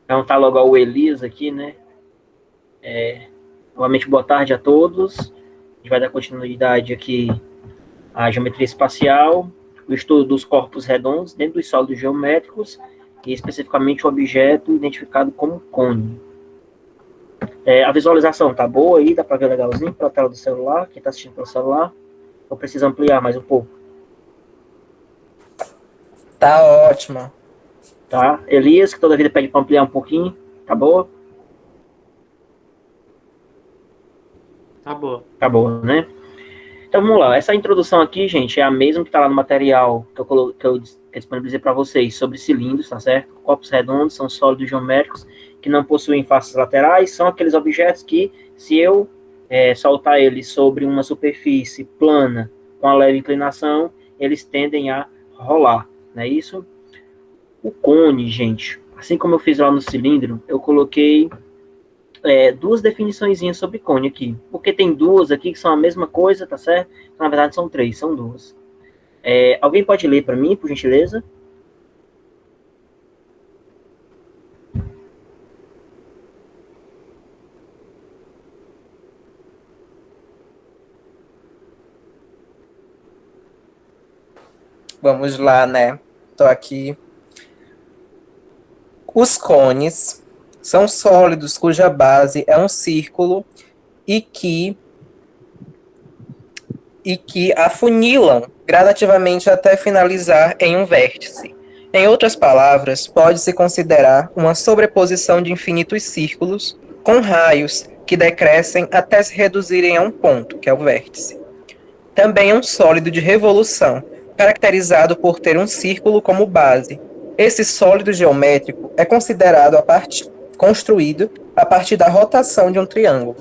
Perguntar logo ao Elias aqui, né? Novamente, boa tarde a todos. A gente vai dar continuidade aqui à geometria espacial, o estudo dos corpos redondos dentro dos sólidos geométricos e especificamente o objeto identificado como cone. A visualização tá boa aí, dá para ver legalzinho pela tela do celular, quem está assistindo pelo celular, ou precisa ampliar mais um pouco? Tá ótima. Tá? Elias, que toda vida pede para ampliar um pouquinho, tá boa? Tá boa. Tá boa, né? Então vamos lá, essa introdução aqui, gente, é a mesma que está lá no material que eu disponibilizei para vocês sobre cilindros, tá certo? Corpos redondos são sólidos geométricos que não possuem faces laterais, são aqueles objetos que, se eu soltar eles sobre uma superfície plana com a leve inclinação, eles tendem a rolar, não é isso? O cone, gente, assim como eu fiz lá no cilindro, eu coloquei duas definiçõezinhas sobre cone aqui, porque tem duas aqui que são a mesma coisa, tá certo? Então, na verdade, são três, são duas. Alguém pode ler para mim, por gentileza? Vamos lá, né? Tô aqui. Os cones são sólidos cuja base é um círculo e que afunilam gradativamente até finalizar em um vértice. Em outras palavras, pode-se considerar uma sobreposição de infinitos círculos com raios que decrescem até se reduzirem a um ponto, que é o vértice. Também é um sólido de revolução, caracterizado por ter um círculo como base. Esse sólido geométrico é considerado construído a partir da rotação de um triângulo.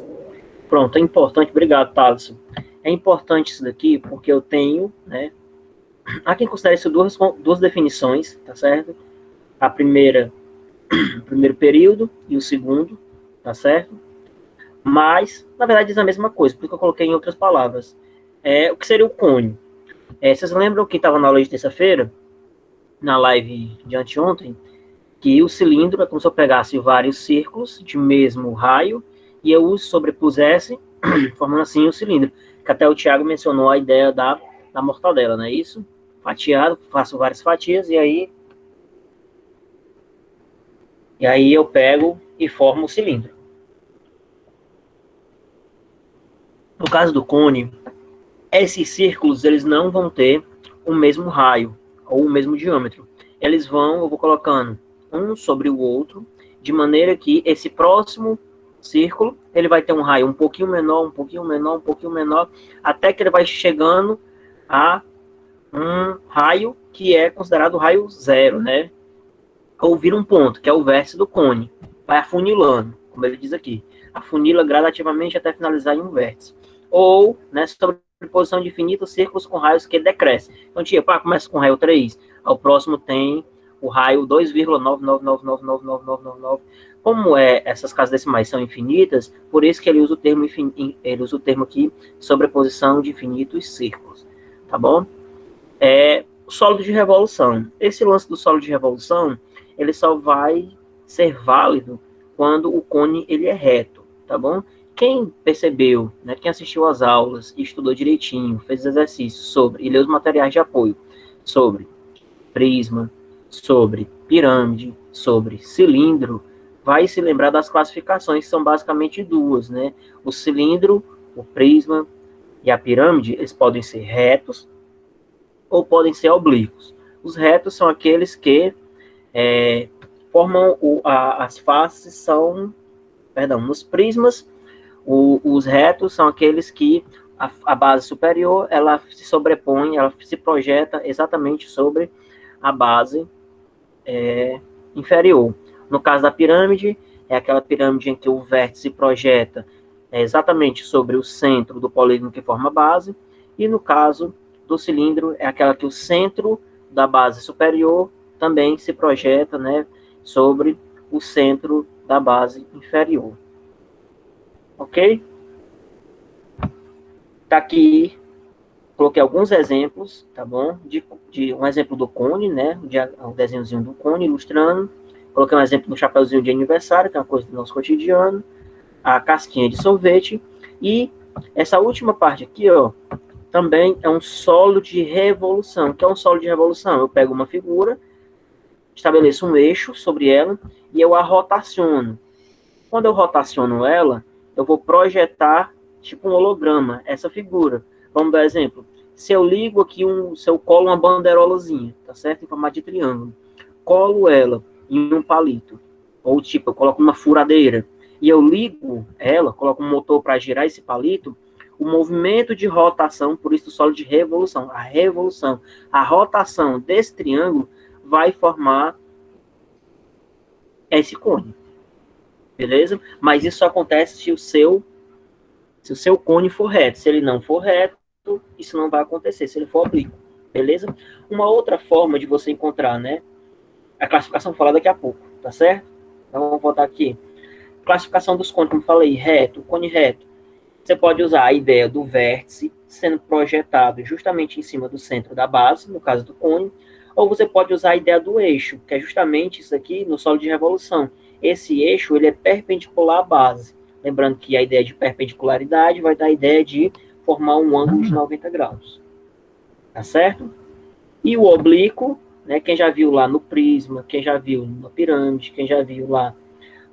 Pronto, é importante, obrigado, Thaleson. É importante isso daqui porque eu tenho, né? Há quem considere isso duas definições, tá certo? A primeira, o primeiro período e o segundo, tá certo? Mas, na verdade, diz a mesma coisa, porque eu coloquei em outras palavras. O que seria o cone? Vocês lembram que estava na aula de terça-feira, na live de anteontem, que o cilindro é como se eu pegasse vários círculos de mesmo raio e eu os sobrepusesse, formando assim o cilindro. Que até o Thiago mencionou a ideia da mortadela, não é isso? Fatiado, faço várias fatias e aí eu pego e formo o cilindro. No caso do cone, esses círculos eles não vão ter o mesmo raio ou o mesmo diâmetro. Eu vou colocando um sobre o outro, de maneira que esse próximo círculo ele vai ter um raio um pouquinho menor, um pouquinho menor, um pouquinho menor, até que ele vai chegando a um raio que é considerado raio zero, né? Ou vira um ponto, que é o vértice do cone. Vai afunilando, como ele diz aqui. Afunila gradativamente até finalizar em um vértice. Ou, né, sobreposição de infinitos círculos com raios que decrescem. Então, começa com raio 3, ao próximo tem o raio 2,99999999. Como essas casas decimais são infinitas, por isso que ele usa o termo aqui, sobreposição de infinitos círculos. Tá bom? O sólido de revolução. Esse lance do sólido de revolução, ele só vai ser válido quando o cone ele é reto, tá bom? Quem percebeu, né, quem assistiu às aulas e estudou direitinho, fez exercícios sobre, e leu os materiais de apoio sobre prisma, sobre pirâmide, sobre cilindro, vai se lembrar das classificações, que são basicamente duas, né? O cilindro, o prisma e a pirâmide, eles podem ser retos ou podem ser oblíquos. Os retos são aqueles que formam as faces nos prismas, os retos são aqueles que a base superior, ela se sobrepõe, ela se projeta exatamente sobre a base inferior. No caso da pirâmide, é aquela pirâmide em que o vértice se projeta exatamente sobre o centro do polígono que forma a base, e no caso do cilindro, é aquela que o centro da base superior também se projeta, né, sobre o centro da base inferior. Ok? Tá aqui, coloquei alguns exemplos, tá bom? De um exemplo do cone, né? Um desenhozinho do cone ilustrando. Coloquei um exemplo no chapeuzinho de aniversário, que é uma coisa do nosso cotidiano, a casquinha de sorvete, e essa última parte aqui, ó, também é um solo de revolução. O que é um solo de revolução? Eu pego uma figura, estabeleço um eixo sobre ela e eu a rotaciono. Quando eu rotaciono ela, eu vou projetar, tipo um holograma, essa figura. Vamos dar exemplo. Se eu ligo aqui, se eu colo uma banderolazinha, tá certo? Em formato de triângulo. Colo ela em um palito. Ou tipo, eu coloco uma furadeira. E eu ligo ela, coloco um motor para girar esse palito. O movimento de rotação, por isso o solo de revolução, a rotação desse triângulo vai formar esse cone. Beleza? Mas isso só acontece se o seu cone for reto. Se ele não for reto, isso não vai acontecer. Se ele for oblíquo. Beleza? Uma outra forma de você encontrar, né? A classificação vou falar daqui a pouco, tá certo? Então vamos voltar aqui. Classificação dos cones, como falei, reto, cone reto. Você pode usar a ideia do vértice sendo projetado justamente em cima do centro da base, no caso do cone, ou você pode usar a ideia do eixo, que é justamente isso aqui no solo de revolução. Esse eixo ele é perpendicular à base. Lembrando que a ideia de perpendicularidade vai dar a ideia de formar um ângulo de 90 graus. Tá certo? E o oblíquo, né, quem já viu lá no prisma, quem já viu na pirâmide, quem já viu lá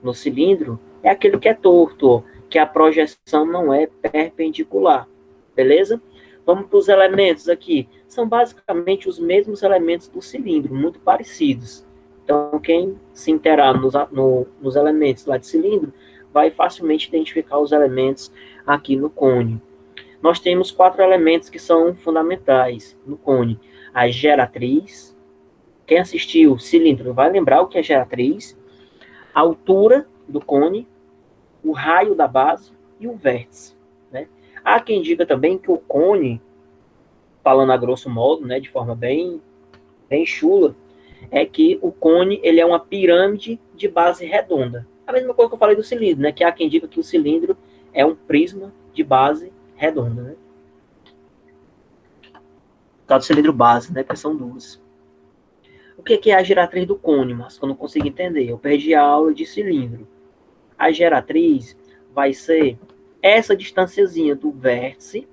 no cilindro, é aquele que é torto, ó, que a projeção não é perpendicular. Beleza? Vamos para os elementos aqui. São basicamente os mesmos elementos do cilindro, muito parecidos. Então, quem se interar nos elementos lá de cilindro, vai facilmente identificar os elementos aqui no cone. Nós temos 4 elementos que são fundamentais no cone. A geratriz. Quem assistiu cilindro vai lembrar o que é geratriz. A altura do cone, o raio da base e o vértice. Né? Há quem diga também que o cone, falando a grosso modo, né, de forma bem chula, é que o cone ele é uma pirâmide de base redonda. A mesma coisa que eu falei do cilindro, né, que há quem diga que o cilindro é um prisma de base redonda. Né? O tal do cilindro base, né, que são duas. O que é a geratriz do cone, mas que eu não consigo entender? Eu perdi a aula de cilindro. A geratriz vai ser essa distanciazinha do vértice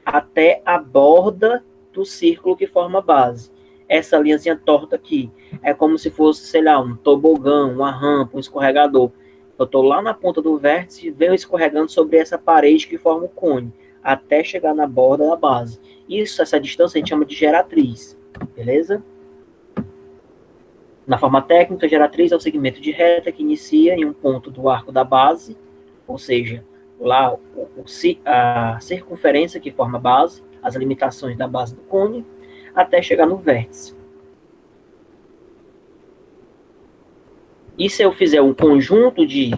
até a borda do círculo que forma a base. Essa linhazinha torta aqui é como se fosse, sei lá, um tobogã, uma rampa, um escorregador. Eu estou lá na ponta do vértice e venho escorregando sobre essa parede que forma o cone, até chegar na borda da base. Isso, essa distância a gente chama de geratriz. Beleza? Na forma técnica, a geratriz é o segmento de reta que inicia em um ponto do arco da base, ou seja, lá a circunferência que forma a base, as limitações da base do cone, até chegar no vértice. E se eu fizer um conjunto de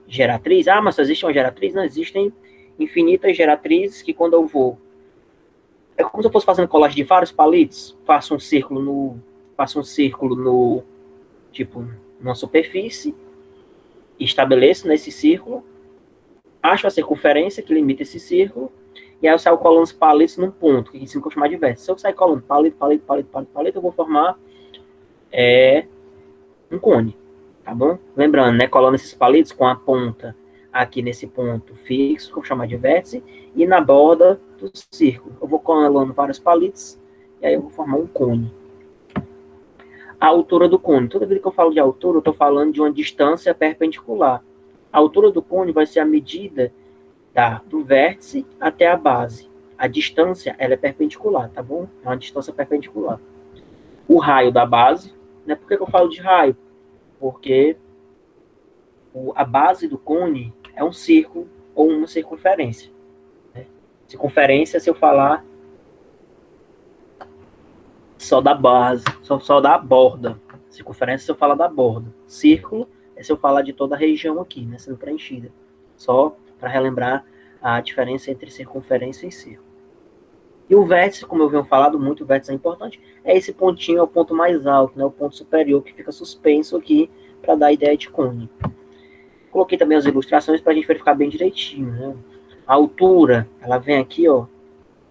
geratriz, mas só existe uma geratriz? Não, existem infinitas geratrizes que quando eu vou... É como se eu fosse fazendo colagem de vários palitos, faço um círculo no tipo, numa superfície, estabeleço nesse círculo, acho a circunferência que limita esse círculo, e aí eu saio colando os palitos num ponto, que em cima eu chamar de vértice. Se eu sair colando palito, eu vou formar um cone, tá bom? Lembrando, né, colando esses palitos com a ponta aqui nesse ponto fixo, que eu vou chamar de vértice, e na borda do círculo. Eu vou colando vários palitos, e aí eu vou formar um cone. A altura do cone. Toda vez que eu falo de altura, eu estou falando de uma distância perpendicular. A altura do cone vai ser a medida do vértice até a base. A distância ela é perpendicular, tá bom? É uma distância perpendicular. O raio da base, né? Por que eu falo de raio? Porque a base do cone é um círculo ou uma circunferência. Né? Circunferência, se eu falar só da base, só da borda. Circunferência se eu falar da borda. Círculo é se eu falar de toda a região aqui, né, sendo preenchida. Só para relembrar a diferença entre circunferência e círculo. E o vértice, como eu venho falado muito, o vértice é importante, é esse pontinho, é o ponto mais alto, né, o ponto superior que fica suspenso aqui para dar a ideia de cone. Coloquei também as ilustrações para a gente verificar bem direitinho. Né? A altura, ela vem aqui, ó,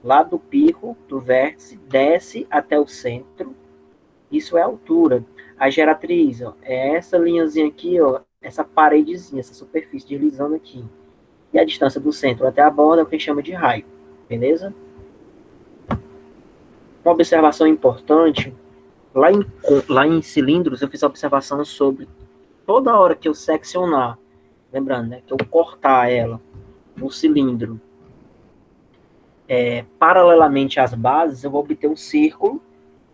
lá do pico, do vértice, desce até o centro, Isso é a altura. A geratriz, ó, é essa linhazinha aqui, ó, essa paredezinha, essa superfície deslizando aqui. E a distância do centro até a borda é o que a gente chama de raio. Beleza? Uma observação importante, lá em cilindros, eu fiz a observação sobre toda hora que eu seccionar, lembrando, né, que eu cortar ela no cilindro, paralelamente às bases, eu vou obter um círculo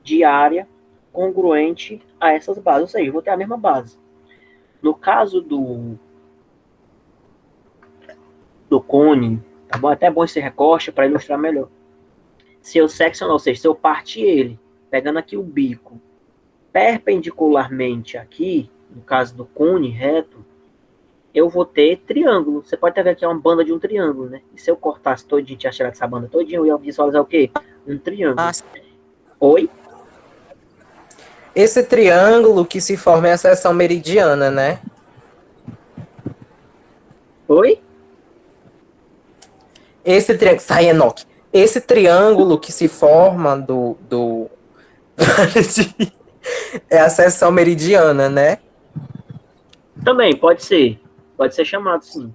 de área congruente a essas bases, ou seja, eu vou ter a mesma base. No caso do cone, tá bom? Até é bom esse recorte para ilustrar melhor. Se eu seccionar, ou seja, se eu partir ele, pegando aqui o bico, perpendicularmente aqui, no caso do cone reto, eu vou ter triângulo. Você pode ter aqui uma banda de um triângulo, né? E se eu cortasse todinho, tirar essa banda todinha, eu ia visualizar o quê? Um triângulo. Oi? Esse triângulo que se forma é a seção meridiana, né? Oi? Esse triângulo. Sai, Enoque. Esse triângulo que se forma do... é a seção meridiana, né? Também, pode ser. Pode ser chamado, sim.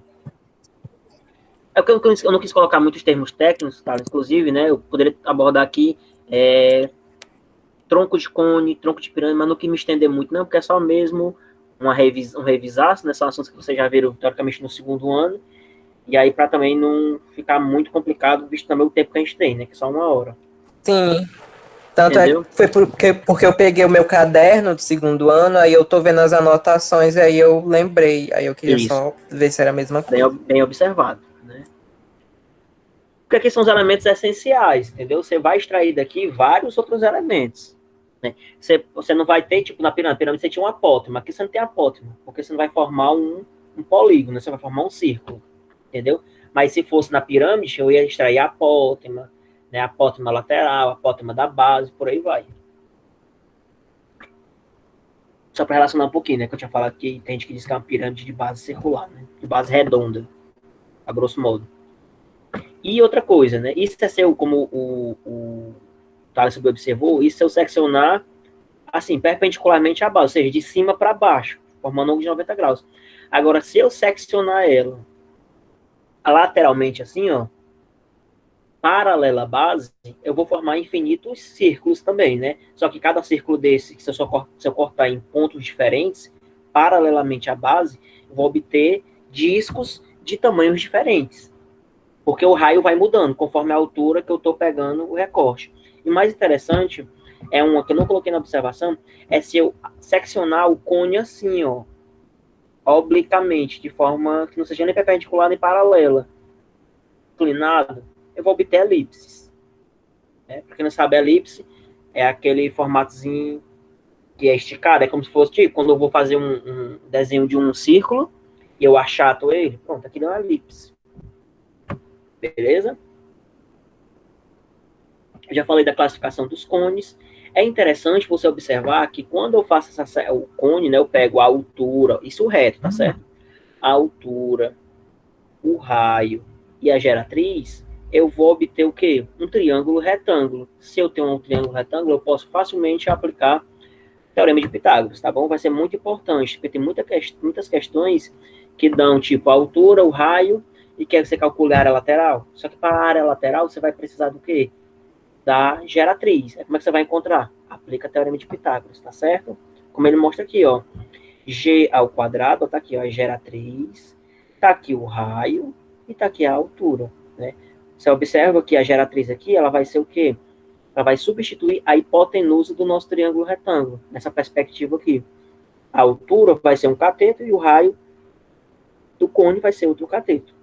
É porque eu não quis colocar muitos termos técnicos, tá? Inclusive, né? Eu poderia abordar aqui tronco de cone, tronco de pirâmide, mas não quis me estender muito, não, porque é só mesmo um revisar, né? São assuntos que vocês já viram, teoricamente, no segundo ano. E aí, para também não ficar muito complicado, visto também o tempo que a gente tem, né? Que é só 1 hora. Sim. Tanto Entendeu? é que foi porque eu peguei o meu caderno do segundo ano, aí eu tô vendo as anotações, aí eu lembrei. Aí eu queria Isso. só ver se era a mesma coisa. Bem observado, né? Porque aqui são os elementos essenciais, entendeu? Você vai extrair daqui vários outros elementos. Né? Você não vai ter, tipo, na pirâmide você tinha um apótema. Aqui você não tem apótema, porque você não vai formar um polígono, você vai formar um círculo, entendeu? Mas se fosse na pirâmide, eu ia extrair a apótema, né? A apótema lateral, a apótema da base, por aí vai. Só para relacionar um pouquinho, né? Que eu tinha falado que tem gente que diz que é uma pirâmide de base circular, né? De base redonda, a grosso modo. E outra coisa, né? Isso é seu, como o Thales observou, isso é o seccionar, assim, perpendicularmente à base, ou seja, de cima para baixo, formando um ângulo de 90 graus. Agora, se eu seccionar ela lateralmente, assim, ó, paralela à base, eu vou formar infinitos círculos também, né? Só que cada círculo desse, se eu cortar em pontos diferentes, paralelamente à base, eu vou obter discos de tamanhos diferentes. Porque o raio vai mudando conforme a altura que eu estou pegando o recorte. E mais interessante, é uma que eu não coloquei na observação, é se eu seccionar o cone assim, ó, obliquamente, de forma que não seja nem perpendicular nem paralela, inclinado, eu vou obter elipses. Né? Para quem não sabe, elipse é aquele formatozinho que é esticado, é como se fosse, tipo, quando eu vou fazer um desenho de um círculo, e eu achato ele, pronto, aqui deu uma elipse. Beleza? Eu já falei da classificação dos cones. É interessante você observar que quando eu faço o cone, né, eu pego a altura, isso reto, tá certo? A altura, o raio e a geratriz, eu vou obter o quê? Um triângulo retângulo. Se eu tenho um triângulo retângulo, eu posso facilmente aplicar o Teorema de Pitágoras, tá bom? Vai ser muito importante, porque tem muitas questões que dão, tipo, a altura, o raio, e quer que você calcule a área lateral. Só que para a área lateral, você vai precisar do quê? Da geratriz. Como é que você vai encontrar? Aplica o Teorema de Pitágoras, tá certo? Como ele mostra aqui, ó. G ao quadrado, tá aqui, ó, a geratriz, tá aqui o raio e tá aqui a altura, né? Você observa que a geratriz aqui, ela vai ser o quê? Ela vai substituir a hipotenusa do nosso triângulo retângulo, nessa perspectiva aqui. A altura vai ser um cateto e o raio do cone vai ser outro cateto.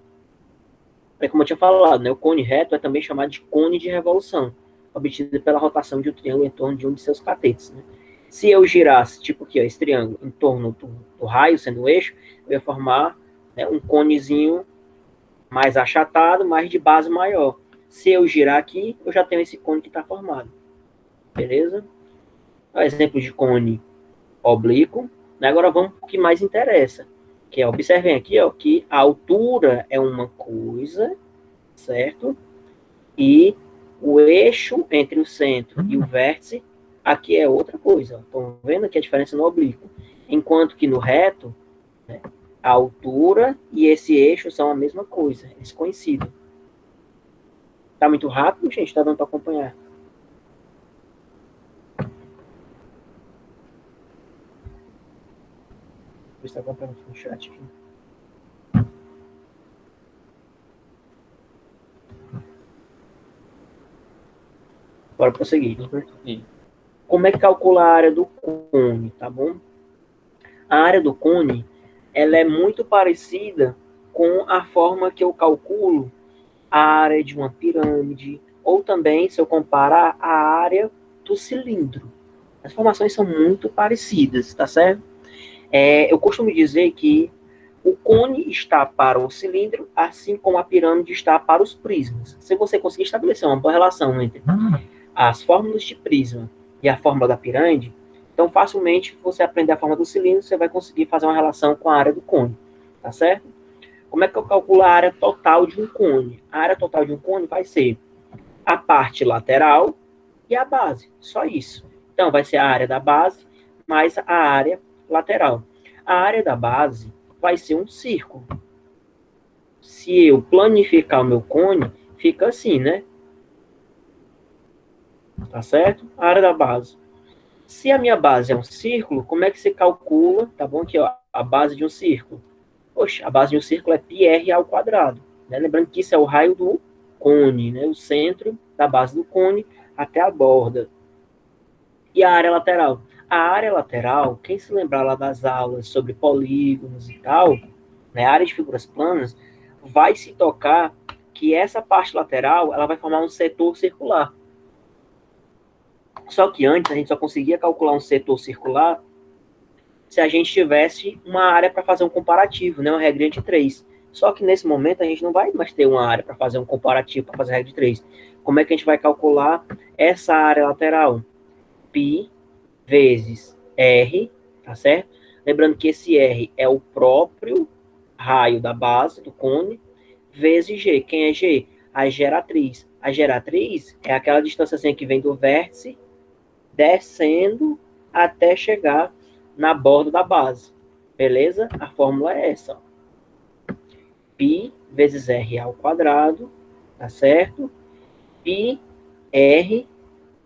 É como eu tinha falado, né? O cone reto é também chamado de cone de revolução, obtido pela rotação de um triângulo em torno de um de seus catetos, né? Se eu girasse, tipo aqui, ó, esse triângulo, em torno do raio, sendo o eixo, eu ia formar, né, um conezinho mais achatado, mas de base maior. Se eu girar aqui, eu já tenho esse cone que está formado. Beleza? Exemplo de cone oblíquo. Agora vamos para o que mais interessa. Que é, observem aqui, ó, que a altura é uma coisa, certo? E o eixo entre o centro e o vértice, Aqui é outra coisa. Estão vendo aqui a diferença no oblíquo? Enquanto que no reto, né, a altura e esse eixo são a mesma coisa. Eles coincidem. Tá muito rápido, gente? Tá dando para acompanhar? Vou estar acompanhando no chat aqui. Bora prosseguir. Como é que calcula a área do cone, tá bom? A área do cone, ela é muito parecida com a forma que eu calculo a área de uma pirâmide, ou também, se eu comparar, a área do cilindro. As formações são muito parecidas, tá certo? Eu costumo dizer que o cone está para o cilindro, assim como a pirâmide está para os prismas. Se você conseguir estabelecer uma boa relação entre as fórmulas de prisma e a fórmula da pirâmide, então facilmente você aprender a forma do cilindro, você vai conseguir fazer uma relação com a área do cone, tá certo? Como é que eu calculo a área total de um cone? A área total de um cone vai ser a parte lateral e a base, só isso. Então vai ser a área da base mais a área lateral. A área da base vai ser um círculo. Se eu planificar o meu cone, fica assim, né? Tá certo? A área da base. Se a minha base é um círculo, como é que se calcula, tá bom? Aqui, ó, a base de um círculo. Poxa, a base de um círculo é πr ao quadrado. Né? Lembrando que isso é o raio do cone, né? O centro da base do cone até a borda. E a área lateral? A área lateral, quem se lembrar lá das aulas sobre polígonos e tal, né, área de figuras planas, vai se tocar que essa parte lateral ela vai formar um setor circular. Só que antes a gente só conseguia calcular um setor circular se a gente tivesse uma área para fazer um comparativo, né, uma regra de 3. Só que nesse momento a gente não vai mais ter uma área para fazer um comparativo, para fazer a regra de 3. Como é que a gente vai calcular essa área lateral? Π vezes R, tá certo? Lembrando que esse R é o próprio raio da base do cone, vezes G. Quem é G? A geratriz. A geratriz é aquela distância assim, que vem do vértice descendo até chegar na borda da base. Beleza? A fórmula é essa. Ó. Π vezes R ao quadrado, tá certo? Π R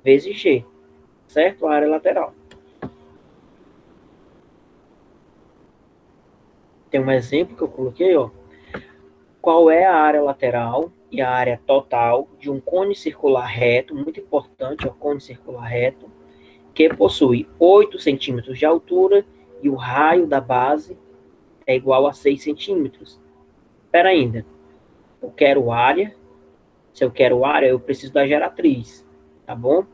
vezes G, certo? A área lateral. Tem um exemplo que eu coloquei, ó. Qual é a área lateral e a área total de um cone circular reto, muito importante, ó, cone circular reto, que possui 8 centímetros de altura e o raio da base é igual a 6 centímetros. Espera ainda. Eu quero área. Se eu quero área, eu preciso da geratriz, tá bom?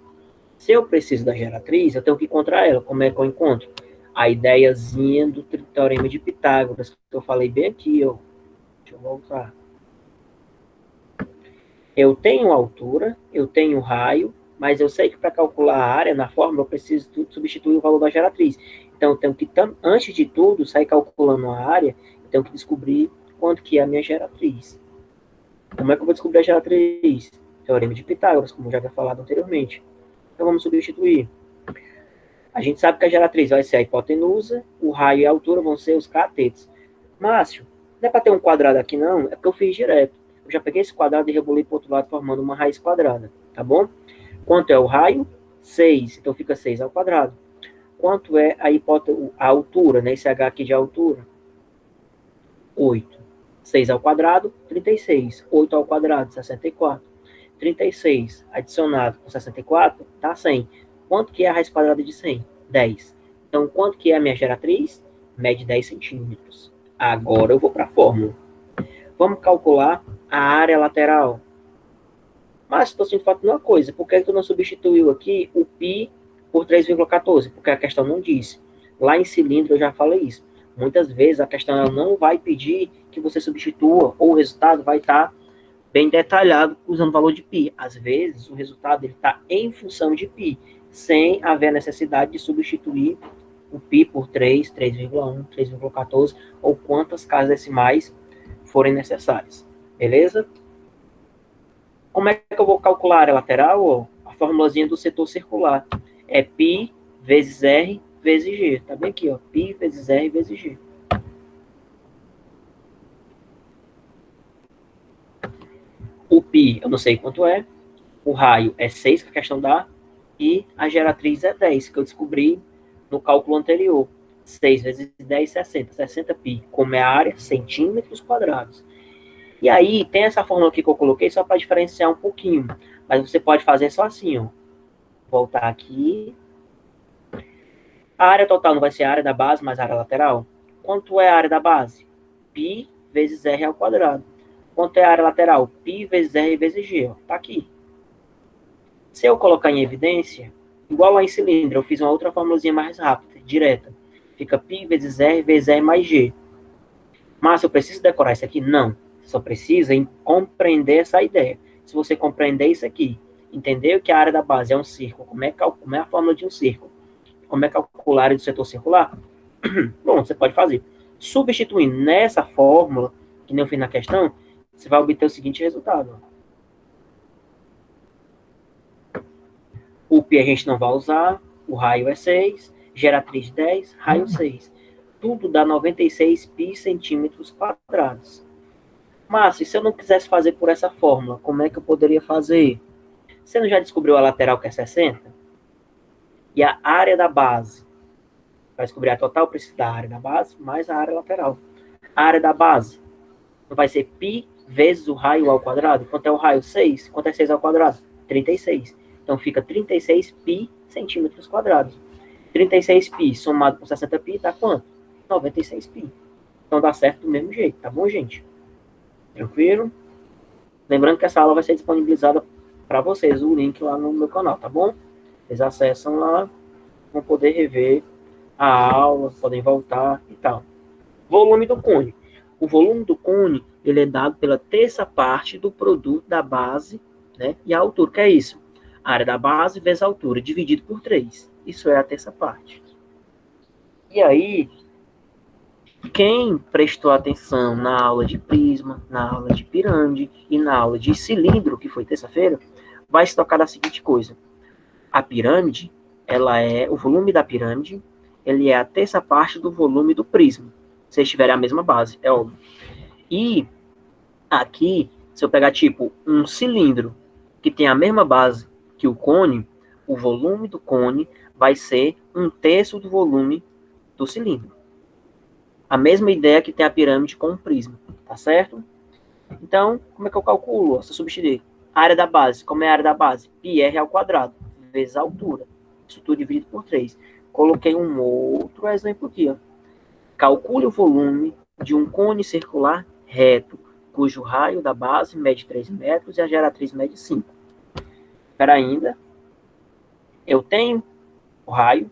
Se eu preciso da geratriz, eu tenho que encontrar ela. Como é que eu encontro? A ideiazinha do teorema de Pitágoras, que eu falei bem aqui, ó. Deixa eu voltar. Eu tenho altura, eu tenho raio, mas eu sei que para calcular a área na fórmula eu preciso substituir o valor da geratriz. Então eu tenho que, antes de tudo, sair calculando a área, eu tenho que descobrir quanto que é a minha geratriz. Como é que eu vou descobrir a geratriz? Teorema de Pitágoras, como eu já havia falado anteriormente. Então vamos substituir. A gente sabe que a geratriz vai ser a hipotenusa, o raio e a altura vão ser os catetos. Márcio, não é para ter um quadrado aqui não? É porque eu fiz direto. Eu já peguei esse quadrado e rebolei para o outro lado formando uma raiz quadrada, tá bom? Quanto é o raio? 6, então fica 6 ao quadrado. Quanto é a altura, né? Esse H aqui de altura? 8. 6 ao quadrado, 36. 8 ao quadrado, 64. 36 adicionado com 64 dá 100. Quanto que é a raiz quadrada de 100? 10. Então, quanto que é a minha geratriz? Mede 10 centímetros. Agora eu vou para a fórmula. Vamos calcular a área lateral. Mas estou sentindo falta de uma coisa. Por que tu não substituiu aqui o π por 3,14? Porque a questão não diz. Lá em cilindro eu já falei isso. Muitas vezes a questão ela não vai pedir que você substitua, ou o resultado vai estar bem detalhado usando o valor de π. Às vezes o resultado está em função de π, sem haver a necessidade de substituir o π por 3, 3,1, 3,14 ou quantas casas decimais forem necessárias. Beleza? Como é que eu vou calcular a área lateral? A formulazinha do setor circular. É π vezes R vezes G. Tá bem aqui, ó. Π vezes R vezes G. O π eu não sei quanto é. O raio é 6, que a questão dá. E a geratriz é 10, que eu descobri no cálculo anterior. 6 vezes 10, 60. 60 π. Como é a área? Centímetros quadrados. E aí, tem essa fórmula aqui que eu coloquei só para diferenciar um pouquinho. Mas você pode fazer só assim, ó. Voltar aqui. A área total não vai ser a área da base, mas a área lateral. Quanto é a área da base? Π vezes R ao quadrado. Quanto é a área lateral? Π vezes R vezes G. Ó. Tá aqui. Se eu colocar em evidência, igual lá em cilindro, eu fiz uma outra formulazinha mais rápida, direta. Fica π vezes R mais G. Mas eu preciso decorar isso aqui? Não. Só precisa compreender essa ideia. Se você compreender isso aqui, entender que a área da base é um círculo, como é a fórmula de um círculo, como é calcular a área do setor circular, bom, você pode fazer. Substituindo nessa fórmula, que nem eu fiz na questão, você vai obter o seguinte resultado. O π a gente não vai usar, o raio é 6, geratriz 10, raio 6. Tudo dá 96 π centímetros quadrados. Mas, se eu não quisesse fazer por essa fórmula, como é que eu poderia fazer? Você não já descobriu a lateral, que é 60? E a área da base? Para descobrir a total, precisa da área da base mais a área lateral. A área da base não vai ser π vezes o raio ao quadrado? Quanto é o raio? 6. Quanto é 6 ao quadrado? 36. Então, fica 36 π centímetros quadrados. 36 π somado com 60 π dá quanto? 96 π. Então, dá certo do mesmo jeito, tá bom, gente? Tranquilo? Lembrando que essa aula vai ser disponibilizada para vocês, o link lá no meu canal, tá bom? Vocês acessam lá, vão poder rever a aula, podem voltar e tal. Volume do cone. O volume do cone, ele é dado pela terça parte do produto da base, né, e a altura. Que é isso? A área da base vezes a altura, dividido por 3. Isso é a terça parte. E aí, quem prestou atenção na aula de prisma, na aula de pirâmide e na aula de cilindro, que foi terça-feira, vai se tocar da seguinte coisa. A pirâmide, ela é o volume da pirâmide, ele é a terça parte do volume do prisma. Se eles tiverem a mesma base, é óbvio. E aqui, se eu pegar tipo um cilindro que tem a mesma base que o cone, o volume do cone vai ser 1/3 do volume do cilindro. A mesma ideia que tem a pirâmide com o prisma, tá certo? Então, como é que eu calculo? Se eu substituir a área da base, como é a área da base? πr ao quadrado, vezes a altura. Isso tudo dividido por 3. Coloquei um outro exemplo aqui, ó. Calcule o volume de um cone circular reto, cujo raio da base mede 3 metros e a geratriz mede 5. Espera ainda. Eu tenho o raio,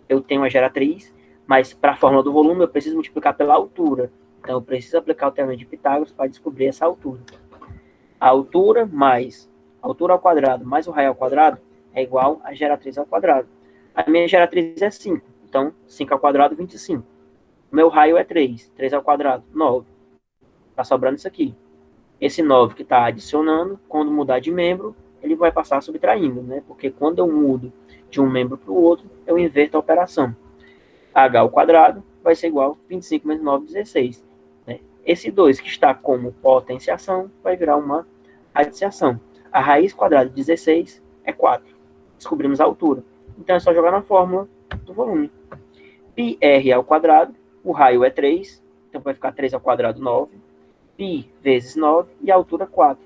eu tenho a geratriz, mas para a fórmula do volume eu preciso multiplicar pela altura. Então eu preciso aplicar o teorema de Pitágoras para descobrir essa altura. A altura mais a altura ao quadrado mais o raio ao quadrado é igual a geratriz ao quadrado. A minha geratriz é 5. Então, 5 ao quadrado, 25. O meu raio é 3. 3 ao quadrado, 9. Está sobrando isso aqui. Esse 9 que está adicionando, quando mudar de membro, ele vai passar subtraindo, né? Porque quando eu mudo de um membro para o outro, eu inverto a operação. H ao quadrado vai ser igual a 25 menos 9, 16. Né? Esse 2 que está como potenciação vai virar uma radiciação. A raiz quadrada de 16 é 4. Descobrimos a altura. Então é só jogar na fórmula do volume. πr ao quadrado, o raio é 3, então vai ficar 3 ao quadrado, 9. Π vezes 9 e a altura 4.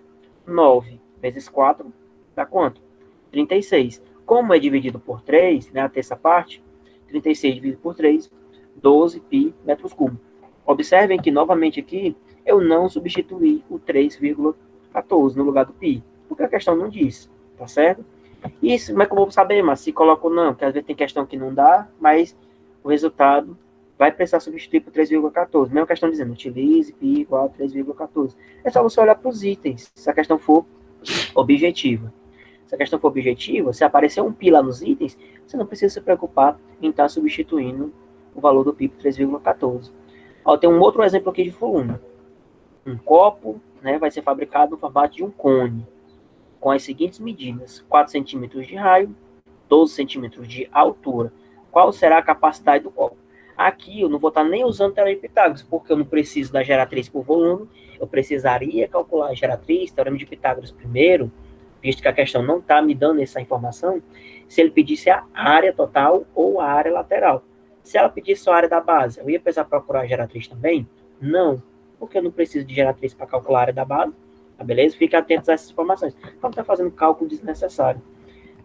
9 vezes 4 dá quanto? 36. Como é dividido por 3, né, a terça parte, 36 dividido por 3, 12 π metros cúbicos. Observem que, novamente aqui, eu não substituí o 3,14 no lugar do π, porque a questão não diz, tá certo? Isso, como é que eu vou saber, mas se coloco não, porque às vezes tem questão que não dá, mas o resultado vai precisar substituir por 3,14. Mesma questão dizendo, utilize π igual a 3,14. É só você olhar para os itens, se a questão for objetiva. Se a questão for objetiva, se aparecer um π lá nos itens, você não precisa se preocupar em estar substituindo o valor do π por 3,14. Ó, tem um outro exemplo aqui de volume. Um copo, né, vai ser fabricado no formato de um cone, com as seguintes medidas: 4 centímetros de raio, 12 centímetros de altura. Qual será a capacidade do copo? Aqui eu não vou estar nem usando o teorema de Pitágoras, porque eu não preciso da geratriz por volume, eu precisaria calcular a geratriz, teorema de Pitágoras primeiro, visto que a questão não está me dando essa informação, se ele pedisse a área total ou a área lateral. Se ela pedisse só a área da base, eu ia precisar procurar a geratriz também? Não, porque eu não preciso de geratriz para calcular a área da base, tá beleza? Fique atento a essas informações. Então, está fazendo cálculo desnecessário.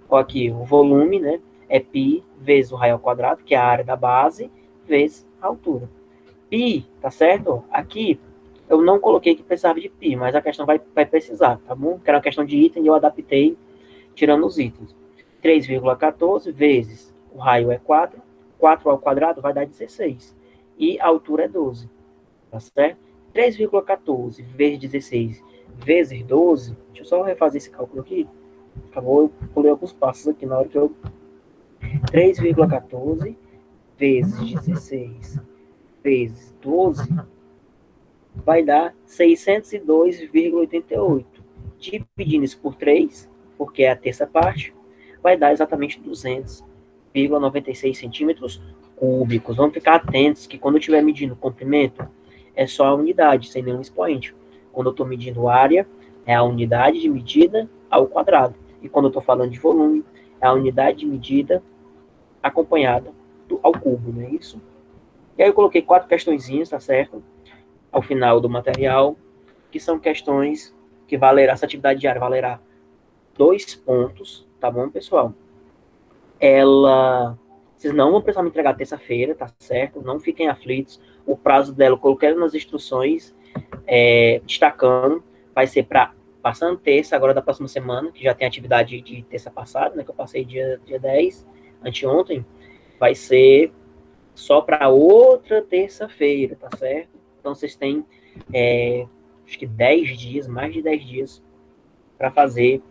Ó, aqui, o volume, né, é π vezes o raio ao quadrado, que é a área da base, vezes a altura. Π, tá certo? Aqui, eu não coloquei que precisava de π, mas a questão vai precisar, tá bom? Que era uma questão de item e eu adaptei tirando os itens. 3,14 vezes o raio é 4, 4 ao quadrado vai dar 16. E a altura é 12, tá certo? 3,14 vezes 16 vezes 12, deixa eu só refazer esse cálculo aqui. Acabou, eu pulei alguns passos aqui na hora que eu... 3,14 vezes 16 vezes 12 vai dar 602,88. Dividindo isso por 3, porque é a terça parte, vai dar exatamente 200,96 centímetros cúbicos. Vamos ficar atentos que quando eu estiver medindo o comprimento, é só a unidade, sem nenhum expoente. Quando eu estou medindo área, é a unidade de medida ao quadrado. E quando eu estou falando de volume, é a unidade de medida acompanhada ao cubo, não é isso? E aí eu coloquei 4 questõezinhas, tá certo? Ao final do material, que são questões que valerá, essa atividade diária valerá 2 pontos, tá bom, pessoal? Vocês não vão precisar me entregar terça-feira, tá certo? Não fiquem aflitos. O prazo dela, eu coloquei nas instruções, destacando, vai ser para passando terça, agora da próxima semana, que já tem atividade de terça passada, né, que eu passei dia 10, anteontem, vai ser só para outra terça-feira, tá certo? Então, vocês têm, acho que 10 dias, mais de 10 dias, para fazer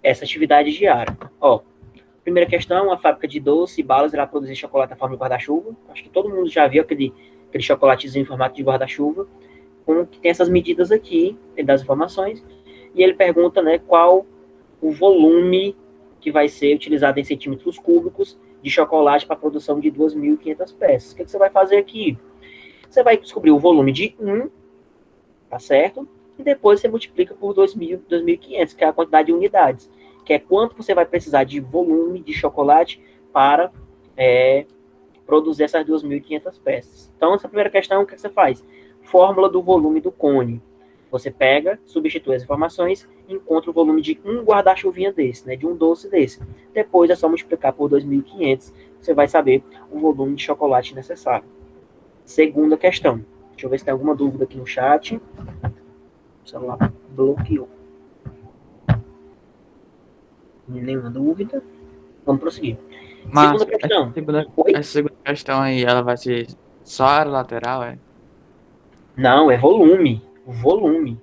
essa atividade diária. Ó, primeira questão, a fábrica de doce e balas irá produzir chocolate na forma de guarda-chuva. Acho que todo mundo já viu aquele chocolatezinho em formato de guarda-chuva, que tem essas medidas aqui, das informações, e ele pergunta, né, qual o volume que vai ser utilizado em centímetros cúbicos de chocolate para a produção de 2.500 peças. O que você vai fazer aqui? Você vai descobrir o volume de 1, tá certo? E depois você multiplica por 2.500, que é a quantidade de unidades, que é quanto você vai precisar de volume de chocolate para produzir essas 2.500 peças. Então, essa primeira questão, o que você faz? Fórmula do volume do cone. Você pega, substitui as informações, encontra o volume de um guarda-chuvinha desse, né, de um doce desse. Depois é só multiplicar por 2.500, você vai saber o volume de chocolate necessário. Segunda questão. Deixa eu ver se tem alguma dúvida aqui no chat. O celular bloqueou. Nenhuma dúvida. Vamos prosseguir. Mas Segunda questão. essa segunda questão aí, ela vai ser só a área lateral, é? Não, é volume. Volume.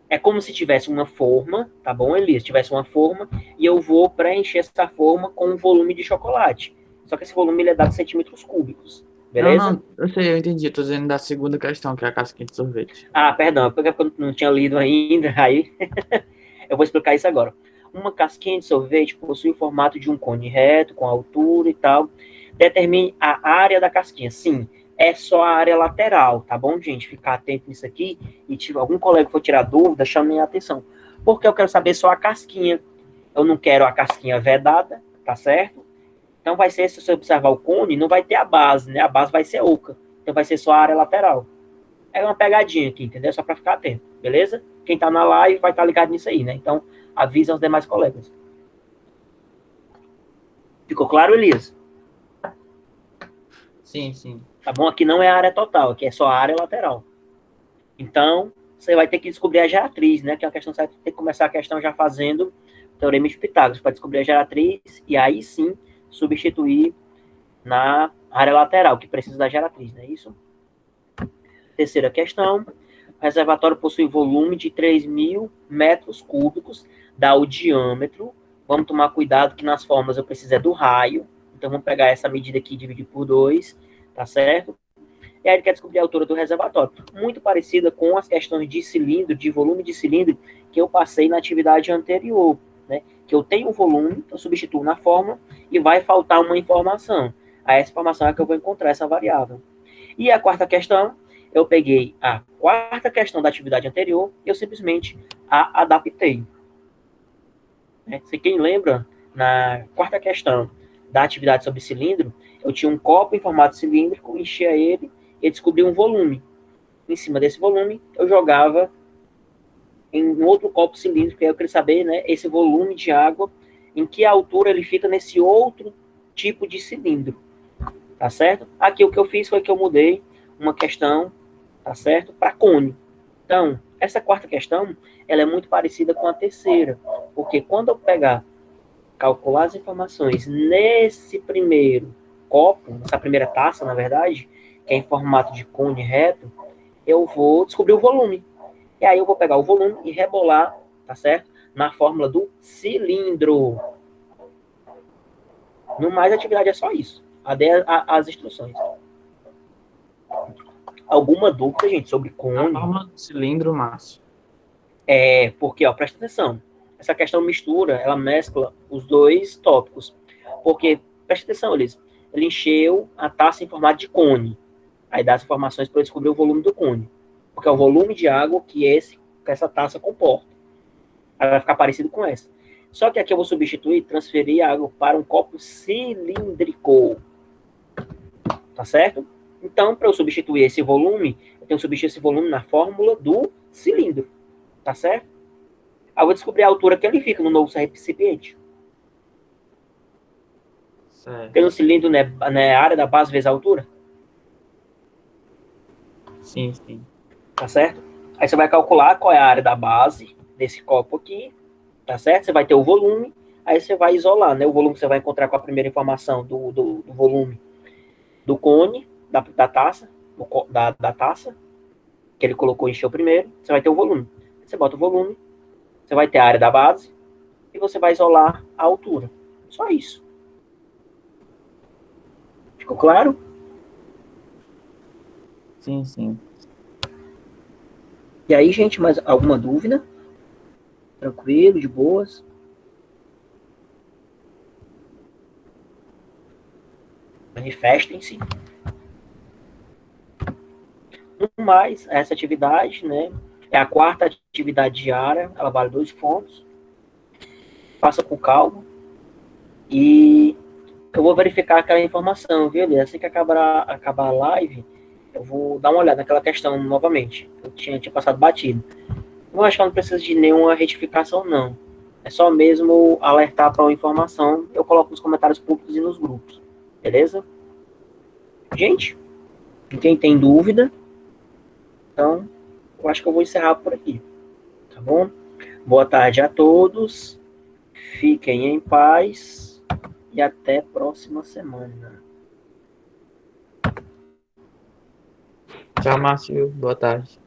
É como se tivesse uma forma, tá bom, Elias? Tivesse uma forma e eu vou preencher essa forma com um volume de chocolate. Só que esse volume ele é dado em centímetros cúbicos. Beleza? Não, eu sei, eu entendi. Tô dizendo da segunda questão, que é a casquinha de sorvete. Ah, perdão, porque eu não tinha lido ainda, aí eu vou explicar isso agora. Uma casquinha de sorvete possui o formato de um cone reto, com altura e tal. Determine a área da casquinha. Sim, é só a área lateral, tá bom, gente? Ficar atento nisso aqui. E se algum colega for tirar dúvida, chame a atenção. Porque eu quero saber só a casquinha. Eu não quero a casquinha vedada, tá certo? Então vai ser, se você observar o cone, não vai ter a base, né? A base vai ser oca. Então vai ser só a área lateral. É uma pegadinha aqui, entendeu? Só para ficar atento, beleza? Quem tá na live vai estar ligado nisso aí, né? Então, avisa os demais colegas. Ficou claro, Elias? Sim, sim. Tá bom? Aqui não é a área total, aqui é só a área lateral. Então, você vai ter que descobrir a geratriz, né? Que é uma questão, você vai ter que começar a questão já fazendo o teorema de Pitágoras, para descobrir a geratriz e aí sim substituir na área lateral, que precisa da geratriz, não é isso? Terceira questão. O reservatório possui volume de 3.000 metros cúbicos, dá o diâmetro. Vamos tomar cuidado que nas fórmulas eu preciso do raio. Então, vamos pegar essa medida aqui e dividir por 2, tá certo? E aí ele quer descobrir a altura do reservatório. Muito parecida com as questões de cilindro, de volume de cilindro, que eu passei na atividade anterior. né? Que eu tenho um volume, eu substituo na fórmula e vai faltar uma informação. Aí essa informação é que eu vou encontrar essa variável. E a quarta questão, eu peguei a quarta questão da atividade anterior, eu simplesmente a adaptei. Se quem lembra, na quarta questão da atividade sobre cilindro, eu tinha um copo em formato cilíndrico, enchia ele e descobri um volume. Em cima desse volume, eu jogava em um outro copo cilíndrico, e eu queria saber, né, esse volume de água, em que altura ele fica nesse outro tipo de cilindro, tá certo? Aqui o que eu fiz foi que eu mudei uma questão, tá certo, para cone. Então, essa quarta questão, ela é muito parecida com a terceira, porque quando eu pegar, calcular as informações nesse primeiro copo, nessa primeira taça, na verdade, que é em formato de cone reto, eu vou descobrir o volume. E aí eu vou pegar o volume e rebolar, tá certo? Na fórmula do cilindro. No mais, a atividade é só isso. As instruções. Alguma dúvida, gente, sobre A cone? forma do cilindro, Márcio. Porque, ó, presta atenção. Essa questão mistura, ela mescla os dois tópicos. Porque, presta atenção, Elis. Ele encheu a taça em formato de cone. Aí dá as informações para eu descobrir o volume do cone. Porque é o volume de água que essa taça comporta. Aí vai ficar parecido com essa. Só que aqui eu vou substituir, transferir a água para um copo cilíndrico. Tá certo? Então, para eu substituir esse volume, eu tenho que substituir esse volume na fórmula do cilindro. Tá certo? Aí eu vou descobrir a altura que ele fica no novo recipiente. Certo. Porque no cilindro não é a área da base vezes a altura. Sim, sim. Tá certo? Aí você vai calcular qual é a área da base desse copo aqui. Tá certo? Você vai ter o volume. Aí você vai isolar, né? O volume que você vai encontrar com a primeira informação do volume do cone, da taça, da taça, que ele colocou e encheu primeiro. Você vai ter o volume. Você bota o volume, você vai ter a área da base e você vai isolar a altura. Só isso. Ficou claro? Sim, sim. E aí, gente, mais alguma dúvida? Tranquilo, de boas? Manifestem-se. No mais, essa atividade, né, é a quarta atividade diária, ela vale 2 pontos. Faça com calma e eu vou verificar aquela informação, viu, Eli? Assim que acabar a live, eu vou dar uma olhada naquela questão novamente. Eu tinha passado batido. Eu acho que não precisa de nenhuma retificação, não. É só mesmo alertar para uma informação. Eu coloco nos comentários públicos e nos grupos. Beleza? Gente, quem tem dúvida, então, eu acho que eu vou encerrar por aqui. Tá bom? Boa tarde a todos. Fiquem em paz. E até próxima semana. Tchau, Márcio. Boa tarde.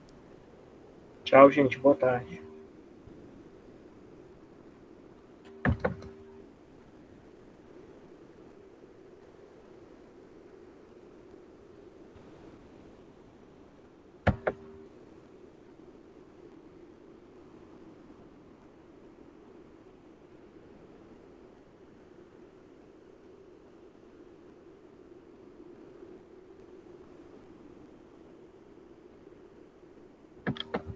Tchau, gente. Boa tarde.